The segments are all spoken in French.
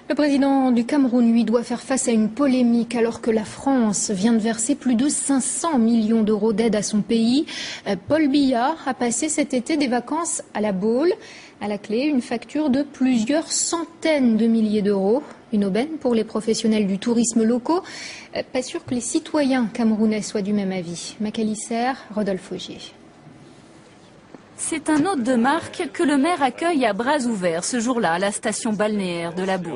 Le président du Cameroun, lui, doit faire face à une polémique alors que la France vient de verser plus de 500 millions d'euros d'aide à son pays. Paul Biya a passé cet été des vacances à La Baule. À la clé, une facture de plusieurs centaines de milliers d'euros. Une aubaine pour les professionnels du tourisme locaux. Pas sûr que les citoyens camerounais soient du même avis. Macalisser, Rodolphe Augier. C'est un hôte de marque que le maire accueille à bras ouverts ce jour-là à la station balnéaire de La Baule.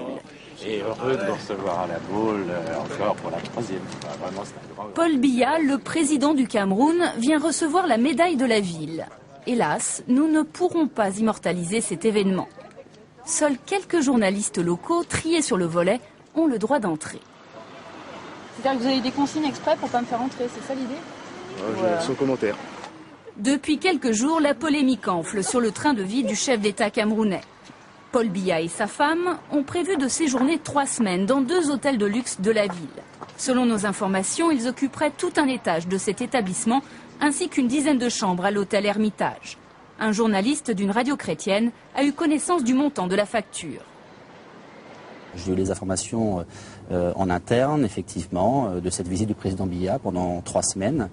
Et heureux de vous recevoir à La Baule encore pour la troisième fois. Vraiment, c'est un grand... Paul Biya, le président du Cameroun, vient recevoir la médaille de la ville. Hélas, nous ne pourrons pas immortaliser cet événement. Seuls quelques journalistes locaux, triés sur le volet, ont le droit d'entrer. C'est-à-dire que vous avez des consignes exprès pour ne pas me faire entrer, c'est ça l'idée Sans commentaire. Depuis quelques jours, la polémique enfle sur le train de vie du chef d'État camerounais. Paul Biya et sa femme ont prévu de séjourner 3 semaines dans 2 hôtels de luxe de la ville. Selon nos informations, ils occuperaient tout un étage de cet établissement, ainsi qu'une dizaine de chambres à l'hôtel Hermitage. Un journaliste d'une radio chrétienne a eu connaissance du montant de la facture. J'ai eu les informations en interne, effectivement, de cette visite du président Biya pendant 3 semaines.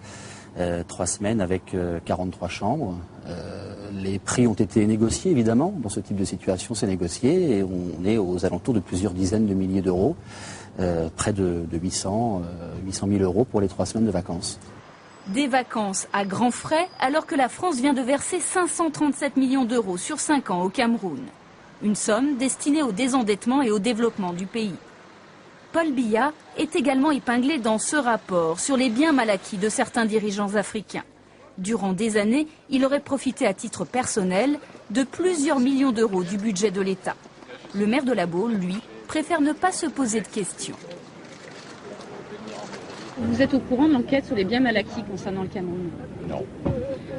3 semaines avec 43 chambres. Les prix ont été négociés, évidemment. Dans ce type de situation, c'est négocié. Et on est aux alentours de plusieurs dizaines de milliers d'euros. Près de 800 000 euros pour les 3 semaines de vacances. Des vacances à grands frais, alors que la France vient de verser 537 millions d'euros sur 5 ans au Cameroun. Une somme destinée au désendettement et au développement du pays. Paul Biya est également épinglé dans ce rapport sur les biens mal acquis de certains dirigeants africains. Durant des années, il aurait profité à titre personnel de plusieurs millions d'euros du budget de l'État. Le maire de La Baule, lui, préfère ne pas se poser de questions. Vous êtes au courant de l'enquête sur les biens mal acquis concernant le Cameroun? Non.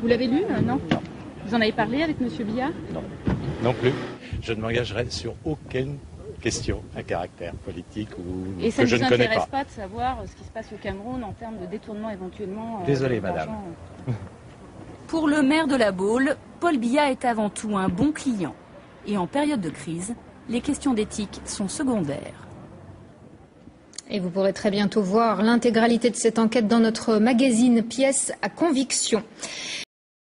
Vous l'avez lu? Non. Non. Vous en avez parlé avec M. Biya? Non. Non plus. Je ne m'engagerai sur aucune question à caractère politique ou et ça que je ne connais pas. Et ça ne vous intéresse pas de savoir ce qui se passe au Cameroun en termes de détournement éventuellement? Désolé, madame. Pour le maire de La Baule, Paul Biya est avant tout un bon client. Et en période de crise, les questions d'éthique sont secondaires. Et vous pourrez très bientôt voir l'intégralité de cette enquête dans notre magazine Pièces à conviction.